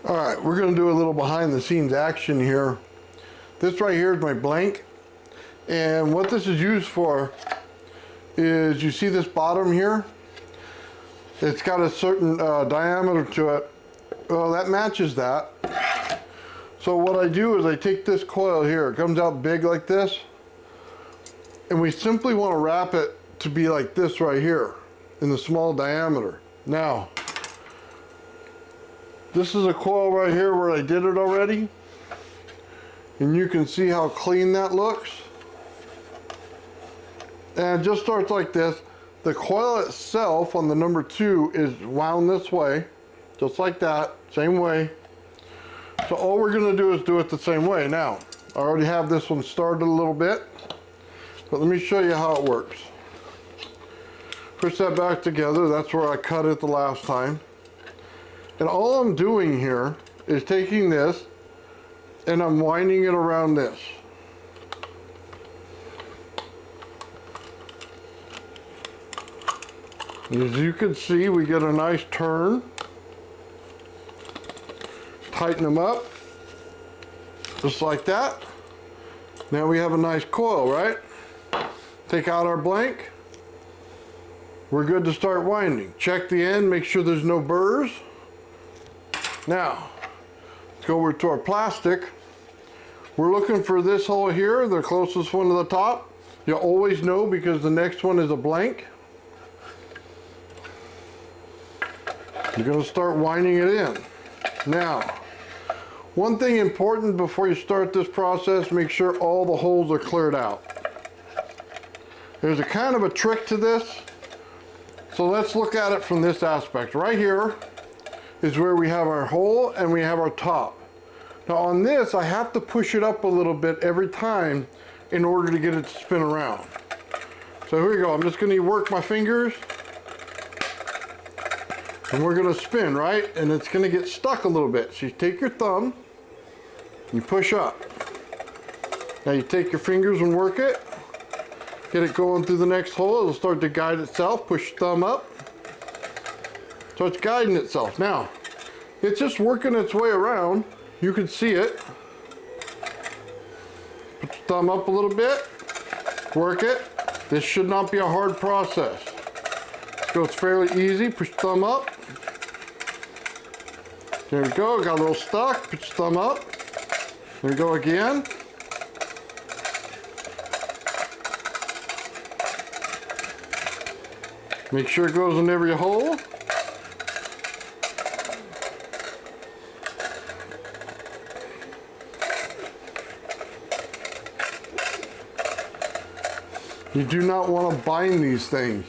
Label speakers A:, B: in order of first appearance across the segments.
A: All right, we're going to do a little behind the scenes action here. This right here is my blank, and what this is used for is, you see this bottom here? It's got a certain diameter to it. Well, that matches that. So what I do is I take this coil here, it comes out big like this, and we simply want to wrap it to be like this right here in the small diameter. Now, this is a coil right here where I did it already, and you can see how clean that looks. And it just starts like this. The coil itself on the number 2 is wound this way, just like that, same way. So all we're going to do is do it the same way. Now, I already have this one started a little bit, but let me show you how it works. Push that back together. That's where I cut it the last time. And all I'm doing here is taking this and I'm winding it around this. As you can see, we get a nice turn. Tighten them up, just like that. Now we have a nice coil, right? Take out our blank. We're good to start winding. Check the end, make sure there's no burrs. Now, let's go over to our plastic. We're looking for this hole here, the closest one to the top. You'll always know because the next one is a blank. You're going to start winding it in. Now, one thing important before you start this process, make sure all the holes are cleared out. There's a kind of a trick to this. So let's look at it from this aspect. Right here is where we have our hole and we have our top. Now on this, I have to push it up a little bit every time in order to get it to spin around. So here we go. I'm just going to work my fingers. And we're going to spin, right? And it's going to get stuck a little bit. So you take your thumb, you push up. Now you take your fingers and work it. Get it going through the next hole. It'll start to guide itself. Push thumb up. So it's guiding itself. Now, it's just working its way around. You can see it. Put your thumb up a little bit. Work it. This should not be a hard process. This goes fairly easy. Push thumb up. There we go. Got a little stuck. Put your thumb up. There we go again. Make sure it goes in every hole. You do not want to bind these things.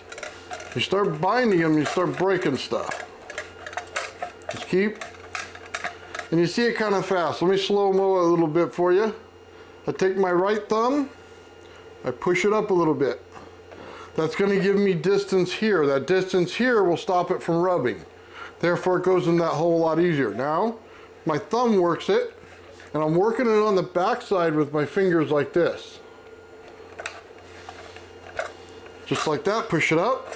A: You start binding them, you start breaking stuff. Just keep. And you see it kind of fast. Let me slow-mo it a little bit for you. I take my right thumb, I push it up a little bit. That's going to give me distance here. That distance here will stop it from rubbing. Therefore, it goes in that hole a lot easier. Now, my thumb works it, and I'm working it on the back side with my fingers like this. Just like that, push it up.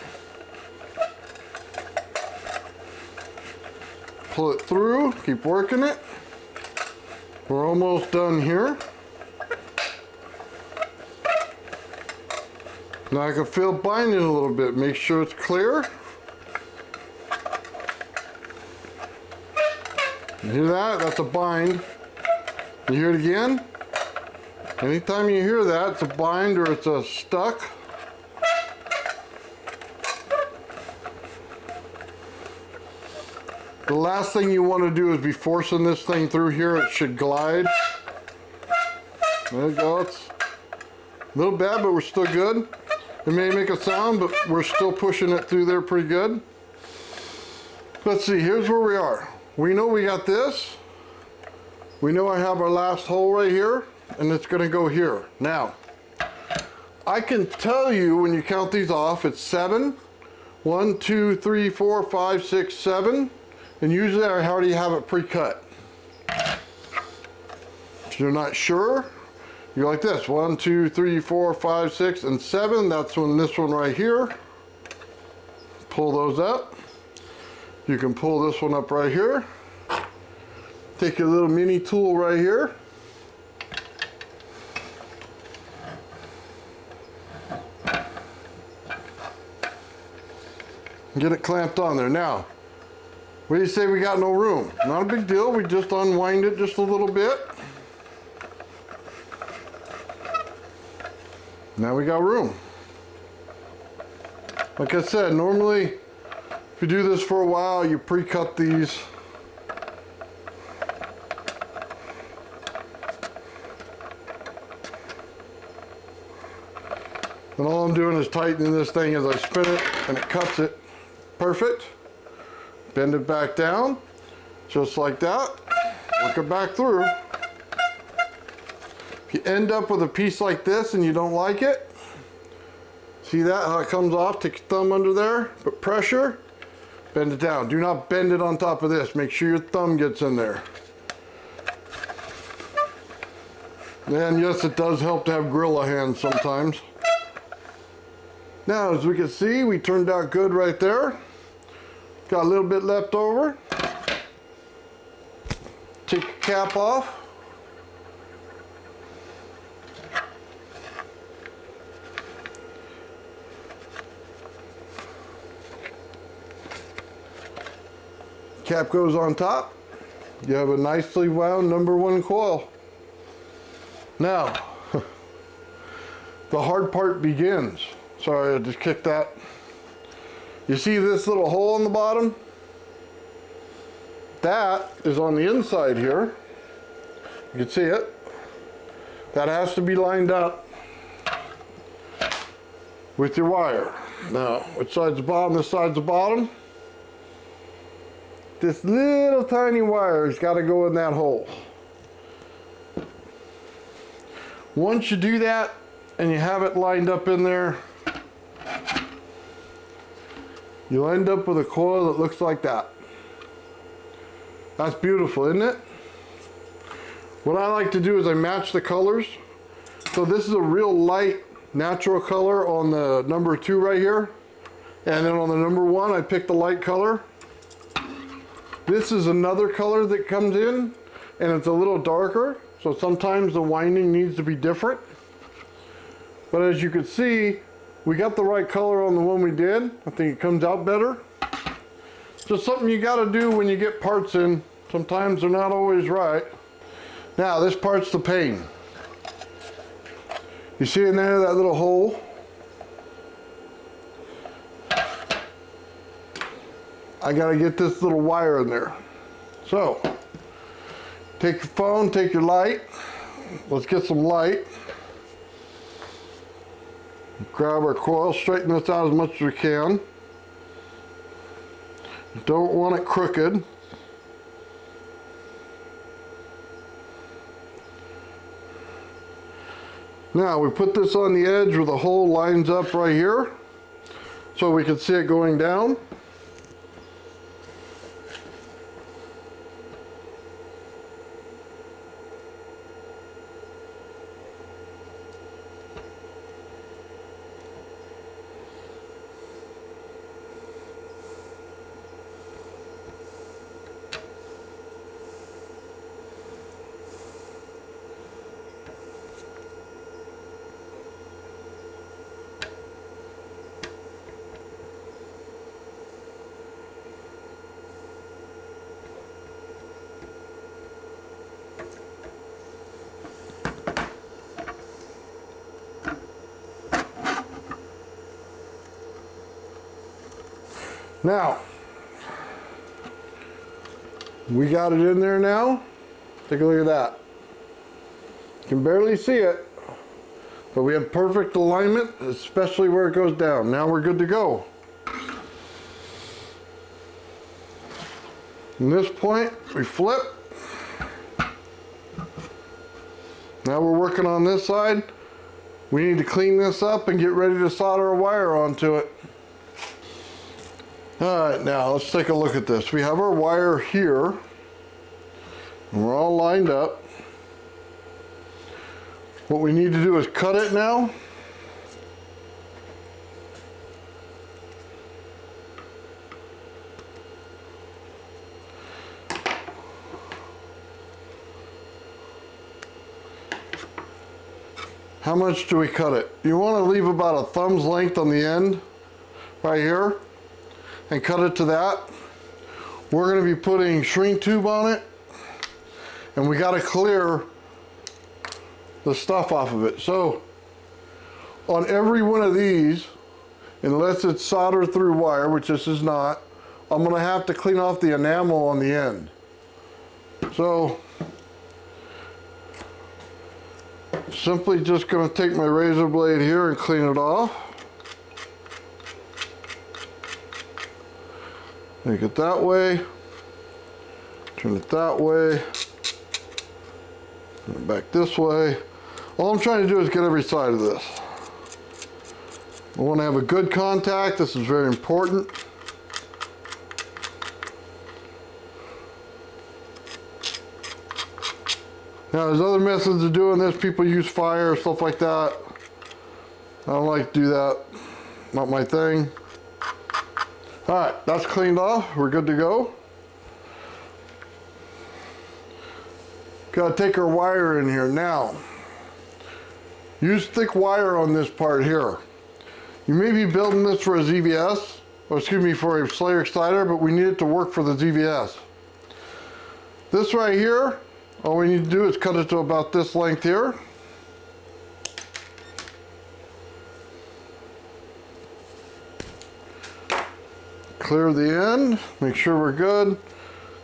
A: Pull it through, keep working it. We're almost done here. Now I can feel binding a little bit. Make sure it's clear. You hear that? That's a bind. You hear it again? Anytime you hear that, it's a bind or it's a stuck. The last thing you want to do is be forcing this thing through here. It should glide. There you go. It's a little bad, but we're still good. It may make a sound, but we're still pushing it through there pretty good. Let's see, here's where we are. We know we got this. We know I have our last hole right here, and it's gonna go here. Now, I can tell you when you count these off, it's 7. 1, 2, 3, 4, 5, 6, 7. And usually I already have it pre-cut. If you're not sure, you're like this, 1, 2, 3, 4, 5, 6, and 7. That's when this one right here. Pull those up. You can pull this one up right here. Take your little mini tool right here. Get it clamped on there. Now, what do you say we got no room? Not a big deal. We just unwind it just a little bit. Now we got room. Like I said, normally if you do this for a while, you pre-cut these. And all I'm doing is tightening this thing as I spin it, and it cuts it perfect. Bend it back down, just like that. Work it back through. If you end up with a piece like this and you don't like it, see that, how it comes off? Take your thumb under there, put pressure, bend it down. Do not bend it on top of this. Make sure your thumb gets in there. And yes, it does help to have gorilla hands sometimes. Now, as we can see, we turned out good right there. Got a little bit left over. Take your cap off. Cap goes on top. You have a nicely wound #1 coil. Now, the hard part begins. Sorry, I just kicked that. You see this little hole on the bottom? That is on the inside here. You can see it. That has to be lined up with your wire. Now, which side's the bottom? This side's the bottom. This little tiny wire has got to go in that hole. Once you do that and you have it lined up in there, you'll end up with a coil that looks like that. That's beautiful, isn't it? What I like to do is I match the colors. So this is a real light natural color on the #2 right here. And then on the #1, I picked the light color. This is another color that comes in, and it's a little darker. So sometimes the winding needs to be different. But as you can see, we got the right color on the one we did. I think it comes out better. Just something you got to do when you get parts in. Sometimes they're not always right. Now this part's the pain. You see in there that little hole? I got to get this little wire in there. So, take your phone, take your light. Let's get some light. Grab our coil, straighten this out as much as we can. You don't want it crooked. Now we put this on the edge where the hole lines up right here, so we can see it going down. Now, we got it in there now. Take a look at that. You can barely see it, but we have perfect alignment, especially where it goes down. Now we're good to go. From this point, we flip. Now we're working on this side. We need to clean this up and get ready to solder a wire onto it. All right, now let's take a look at this. We have our wire here, and we're all lined up. What we need to do is cut it now. How much do we cut it? You want to leave about a thumb's length on the end, right here, and cut it to that. We're going to be putting shrink tube on it, and we got to clear the stuff off of it. So on every one of these, unless it's soldered through wire, which this is not, I'm going to have to clean off the enamel on the end. So simply just going to take my razor blade here and clean it off. Make it that way, turn it that way, turn it back this way. All I'm trying to do is get every side of this. I want to have a good contact. This is very important. Now there's other methods of doing this. People use fire, stuff like that. I don't like to do that. Not my thing. Alright, that's cleaned off. We're good to go. Gotta take our wire in here. Now, use thick wire on this part here. You may be building this for a ZVS, or excuse me, for a Slayer Exciter, but we need it to work for the ZVS. This right here, all we need to do is cut it to about this length here. Clear the end, make sure we're good.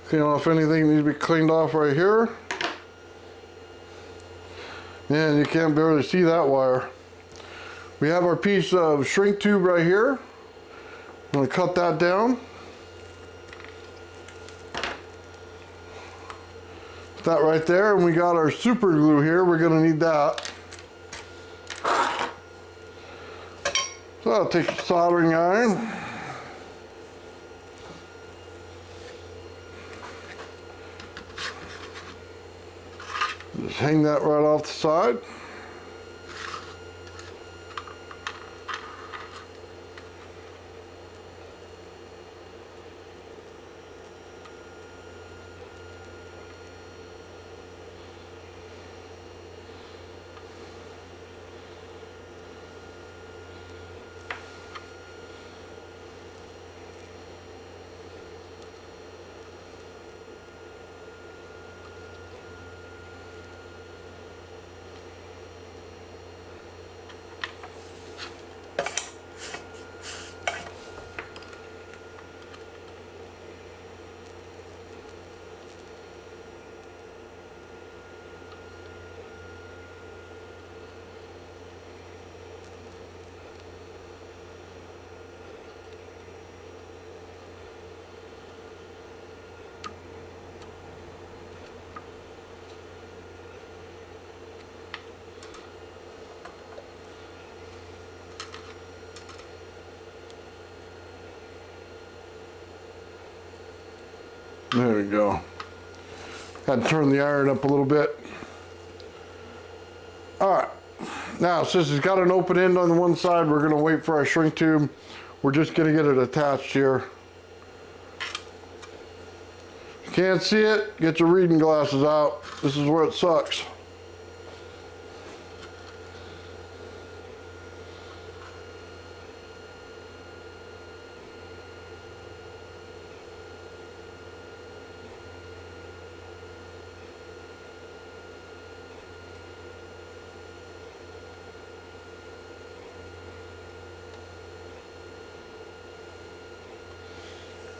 A: Clean off anything that needs to be cleaned off right here. And you can't barely see that wire. We have our piece of shrink tube right here. I'm going to cut that down. Put that right there, and we got our super glue here. We're going to need that. So I'll take the soldering iron. Just hang that right off the side. There we go. Got to turn the iron up a little bit. Alright, now since it's got an open end on one side, we're going to wait for our shrink tube. We're just going to get it attached here. If you can't see it, get your reading glasses out. This is where it sucks.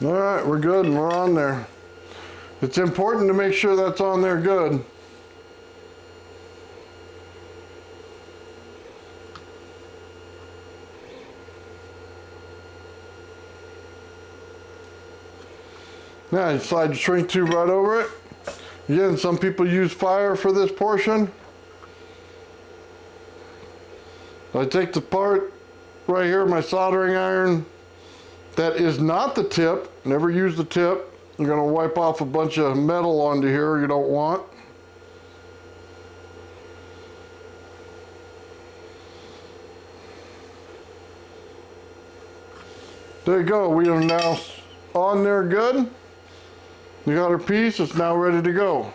A: All right, we're good and we're on there. It's important to make sure that's on there good. Now you slide the shrink tube right over it. Again, some people use fire for this portion. I take the part right here, my soldering iron. That is not the tip. Never use the tip. You're going to wipe off a bunch of metal onto here you don't want. There you go. We are now on there good. You got our piece. It's now ready to go.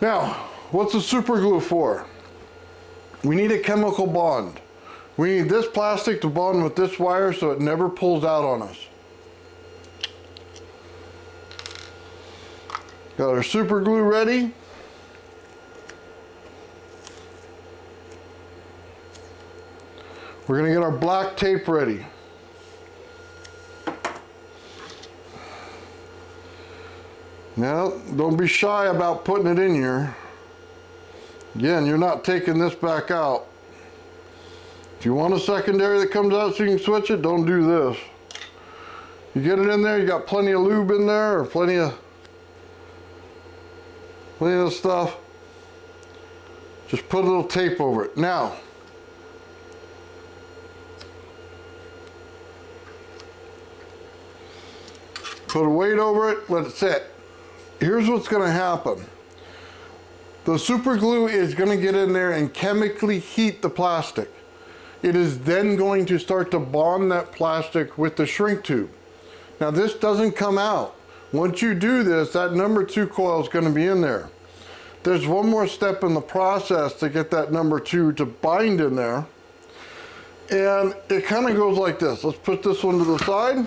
A: Now, what's the super glue for? We need a chemical bond. We need this plastic to bond with this wire so it never pulls out on us. Got our super glue ready. We're gonna get our black tape ready. Now, don't be shy about putting it in here. Again, you're not taking this back out. If you want a secondary that comes out so you can switch it, don't do this. You get it in there, you got plenty of lube in there, or plenty of stuff. Just put a little tape over it. Now, put a weight over it, let it sit. Here's what's gonna happen. The super glue is gonna get in there and chemically heat the plastic. It is then going to start to bond that plastic with the shrink tube. Now this doesn't come out. Once you do this, that number 2 coil is gonna be in there. There's one more step in the process to get that number 2 to bind in there. And it kind of goes like this. Let's put this one to the side.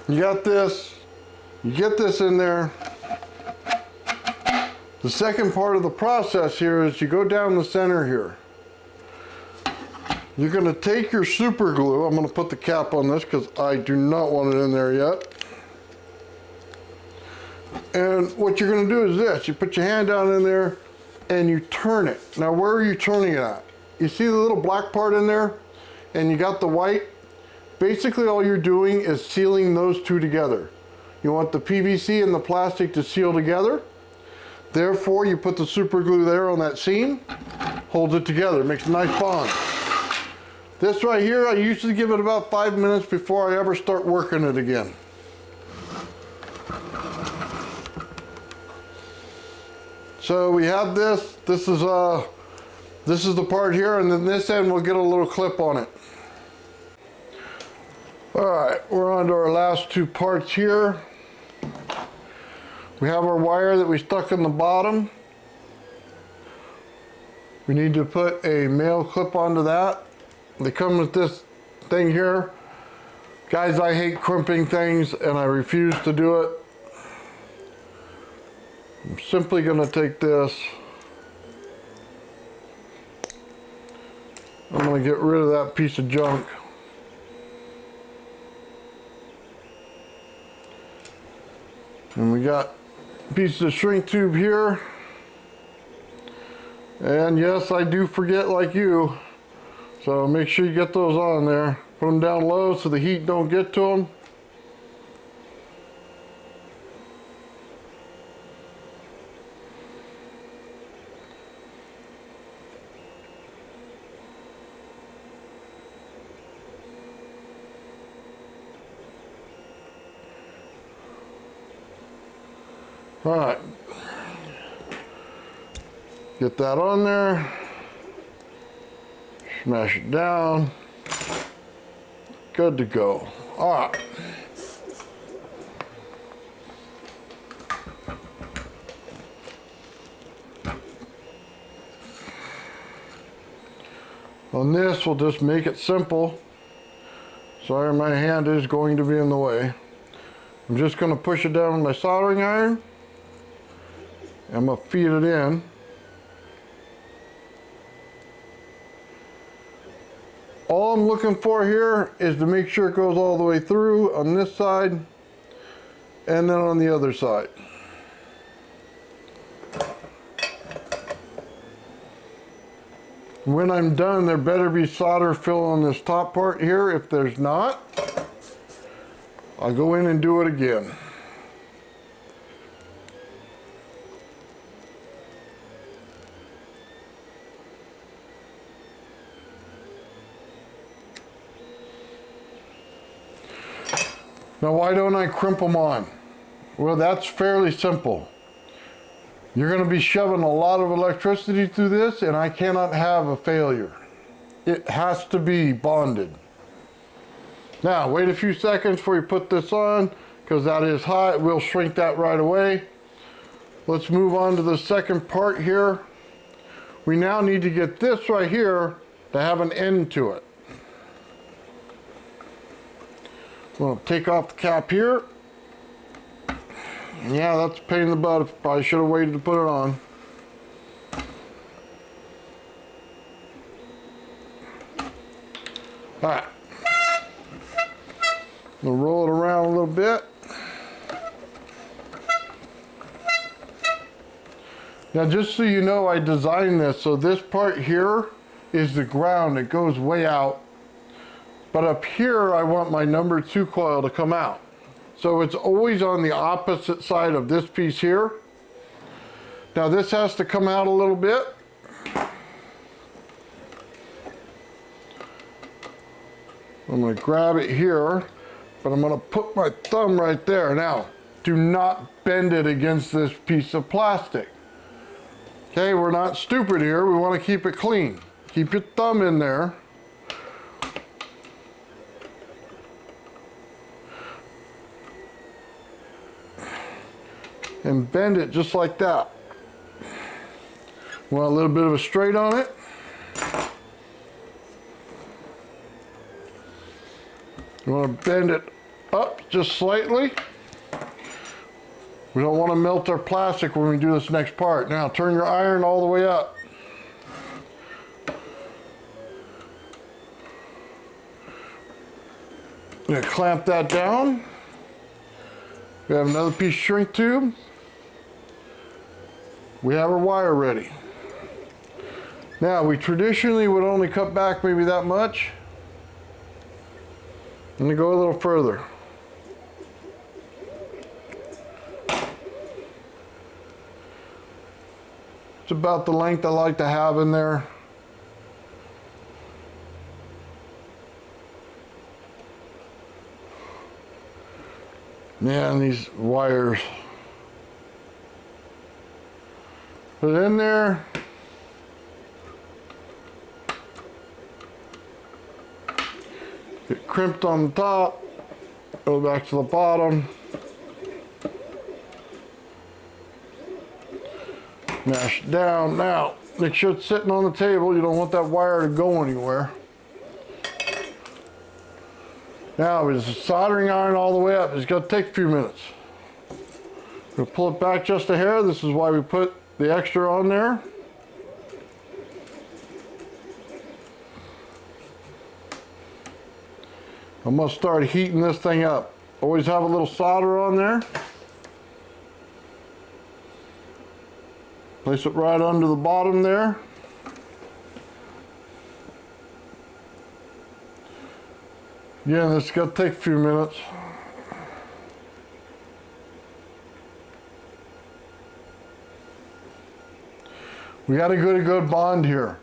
A: You got this, you get this in there. The second part of the process here is you go down the center here. You're gonna take your super glue. I'm gonna put the cap on this because I do not want it in there yet. And what you're gonna do is this. You put your hand down in there and you turn it. Now where are you turning it at? You see the little black part in there? And you got the white? Basically all you're doing is sealing those two together. You want the PVC and the plastic to seal together. Therefore you put the super glue there on that seam, holds it together, makes a nice bond. This right here, I usually give it about 5 minutes before I ever start working it again. So we have this. This is the part here, and then this end we'll get a little clip on it. All right, we're on to our last 2 parts here. We have our wire that we stuck in the bottom. We need to put a male clip onto that. They come with this thing here. Guys, I hate crimping things and I refuse to do it. I'm simply gonna take this. I'm gonna get rid of that piece of junk. And we got pieces of shrink tube here. And yes, I do forget like you. So make sure you get those on there. Put them down low so the heat don't get to them. All right, get that on there, smash it down, good to go. All right. On this, we'll just make it simple. Sorry, my hand is going to be in the way. I'm just going to push it down with my soldering iron. I'm going to feed it in. All I'm looking for here is to make sure it goes all the way through on this side and then on the other side. When I'm done, there better be solder fill on this top part here. If there's not, I'll go in and do it again. Now, why don't I crimp them on? Well, that's fairly simple. You're going to be shoving a lot of electricity through this, and I cannot have a failure. It has to be bonded. Now, wait a few seconds before you put this on, because that is hot. We'll shrink that right away. Let's move on to the second part here. We now need to get this right here to have an end to it. We'll take off the cap here. Yeah, that's a pain in the butt. Probably should have waited to put it on. Alright. We'll roll it around a little bit. Now just so you know, I designed this so this part here is the ground. It goes way out. But up here I want my number 2 coil to come out. So it's always on the opposite side of this piece here. Now this has to come out a little bit. I'm going to grab it here, but I'm going to put my thumb right there. Now, do not bend it against this piece of plastic. Okay, we're not stupid here. We want to keep it clean. Keep your thumb in there. And bend it just like that. Want a little bit of a straight on it. You want to bend it up just slightly. We don't want to melt our plastic when we do this next part. Now turn your iron all the way up. I'm going to clamp that down. We have another piece of shrink tube. We have our wire ready. Now we traditionally would only cut back maybe that much. Let me go a little further. It's about the length I like to have in there. Yeah, and these wires. Put it in there. Get crimped on the top. Go back to the bottom. Mash it down. Now, make sure it's sitting on the table. You don't want that wire to go anywhere. Now, with the soldering iron all the way up, it's going to take a few minutes. We'll pull it back just a hair. This is why we put the extra on there. I'm going to start heating this thing up. Always have a little solder on there. Place it right under the bottom there. Again, this is going to take a few minutes. We got to get a good bond here.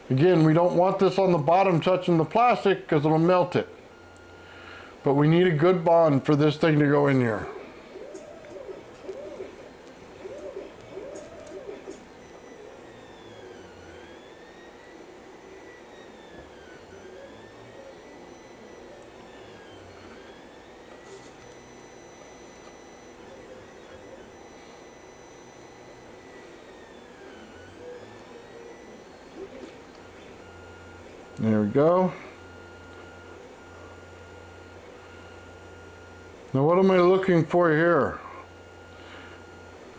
A: Again, we don't want this on the bottom touching the plastic because it'll melt it. But we need a good bond for this thing to go in here. There we go. Now what am I looking for here?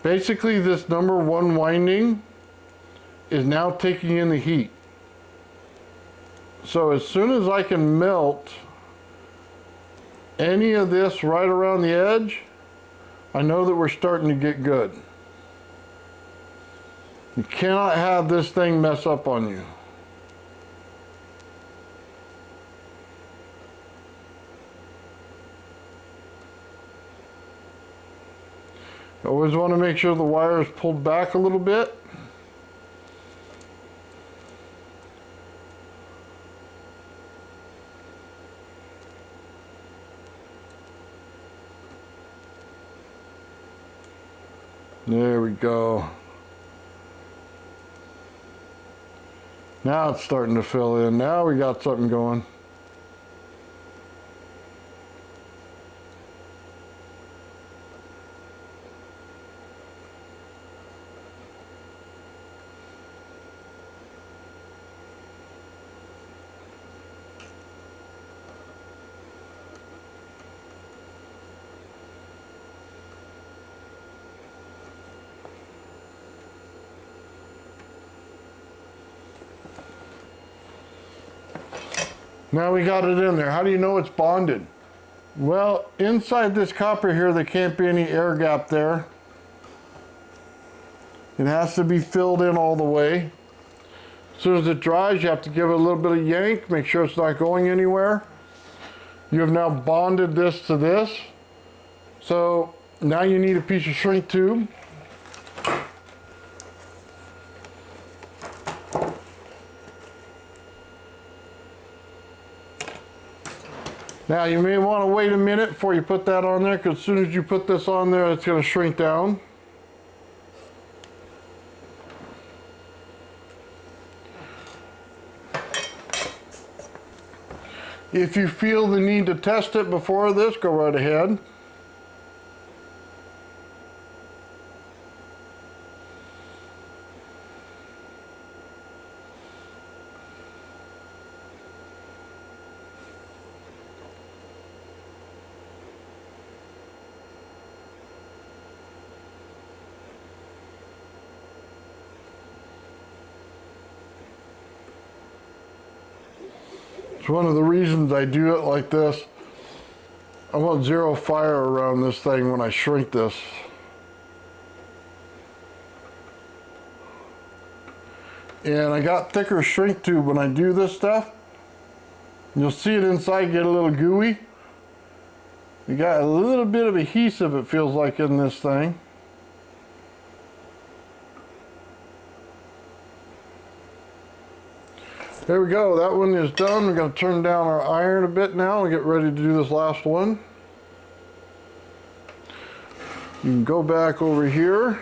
A: Basically this number 1 winding is now taking in the heat. So as soon as I can melt any of this right around the edge, I know that we're starting to get good. You cannot have this thing mess up on you. Always want to make sure the wire is pulled back a little bit. There we go. Now it's starting to fill in. Now we got something going. Now we got it in there. How do you know it's bonded? Well, inside this copper here, there can't be any air gap there. It has to be filled in all the way. As soon as it dries, you have to give it a little bit of yank, make sure it's not going anywhere. You have now bonded this to this. So now you need a piece of shrink tube. Now you may want to wait a minute before you put that on there, because as soon as you put this on there, it's going to shrink down. If you feel the need to test it before this, go right ahead. It's one of the reasons I do it like this. I want zero fire around this thing when I shrink this. And I got thicker shrink tube when I do this stuff. You'll see it inside get a little gooey. You got a little bit of adhesive, it feels like, in this thing. There we go, that one is done. We're going to turn down our iron a bit now and get ready to do this last one. You can go back over here.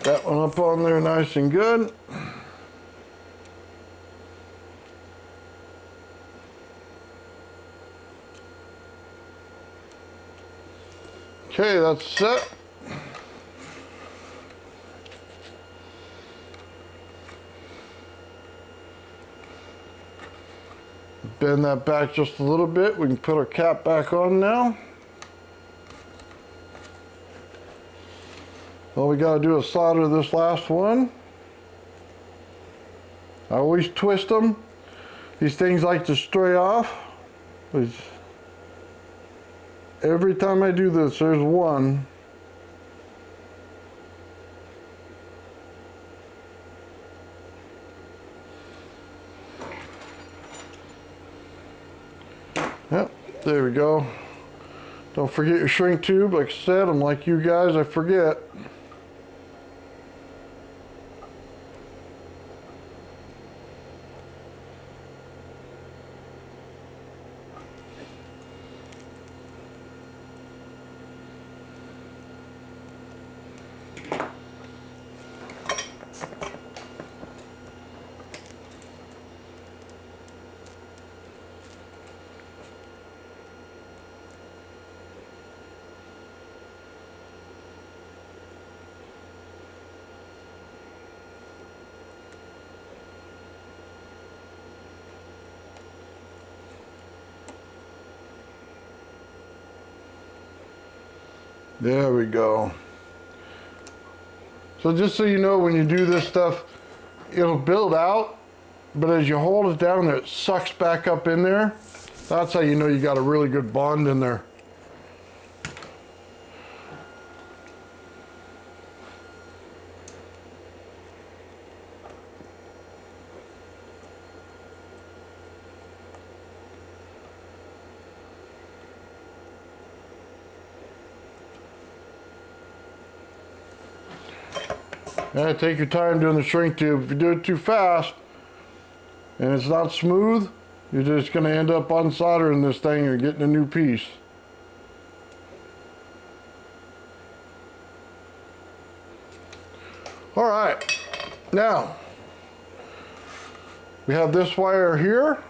A: That one up on there nice and good. Okay, that's set. Bend that back just a little bit. We can put our cap back on now. All we gotta do is solder this last one. I always twist them. These things like to stray off. Every time I do this, there's one. Yep, there we go. Don't forget your shrink tube. Like I said, I'm like you guys, I forget. There we go. So just so you know, when you do this stuff, it'll build out, but as you hold it down there, it sucks back up in there. That's how you know you got a really good bond in there. Take your time doing the shrink tube. If you do it too fast and it's not smooth, you're just going to end up unsoldering this thing or getting a new piece. All right, now we have this wire here.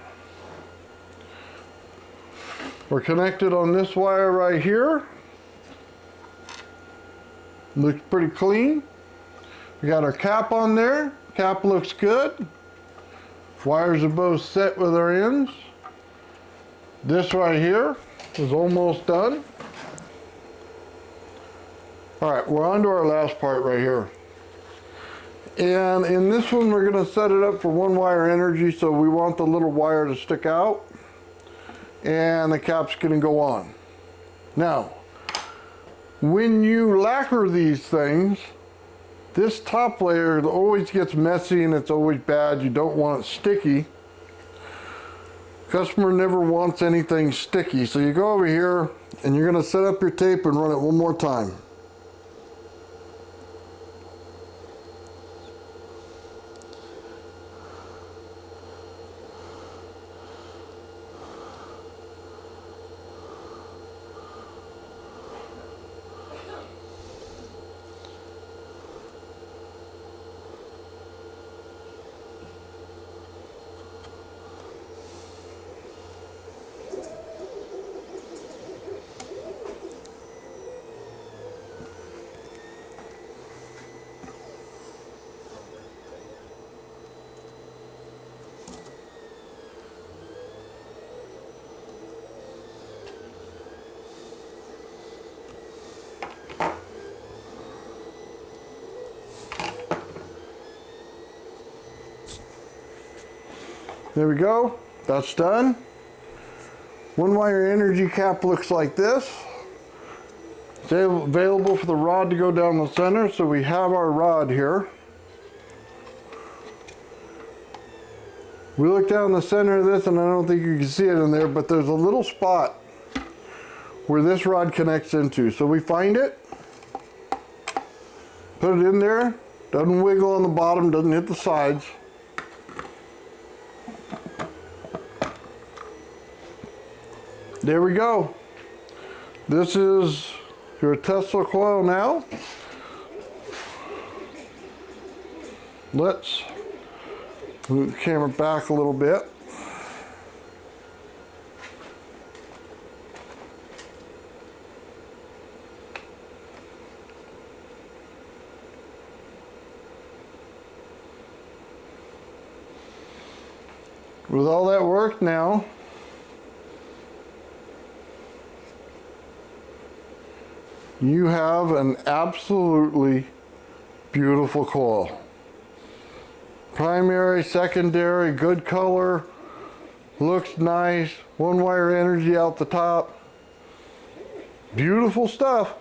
A: We're connected on this wire right here. Looks pretty clean. We got our cap on there. Cap looks good. Wires are both set with our ends. This right here is almost done. All right, we're on to our last part right here. And in this one, we're gonna set it up for one wire energy, so we want the little wire to stick out and the cap's gonna go on. Now, when you lacquer these things, this top layer always gets messy and it's always bad. You don't want it sticky. Customer never wants anything sticky. So you go over here and you're gonna set up your tape and run it one more time. There we go, that's done. One wire energy cap looks like this. It's available for the rod to go down the center, so we have our rod here. We look down the center of this and I don't think you can see it in there, but there's a little spot where this rod connects into. So we find it, put it in there, doesn't wiggle on the bottom, doesn't hit the sides. There we go. This is your Tesla coil now. Let's move the camera back a little bit. With all that work now, you have an absolutely beautiful coil. Primary, secondary, good color, looks nice, one wire energy out the top. Beautiful stuff.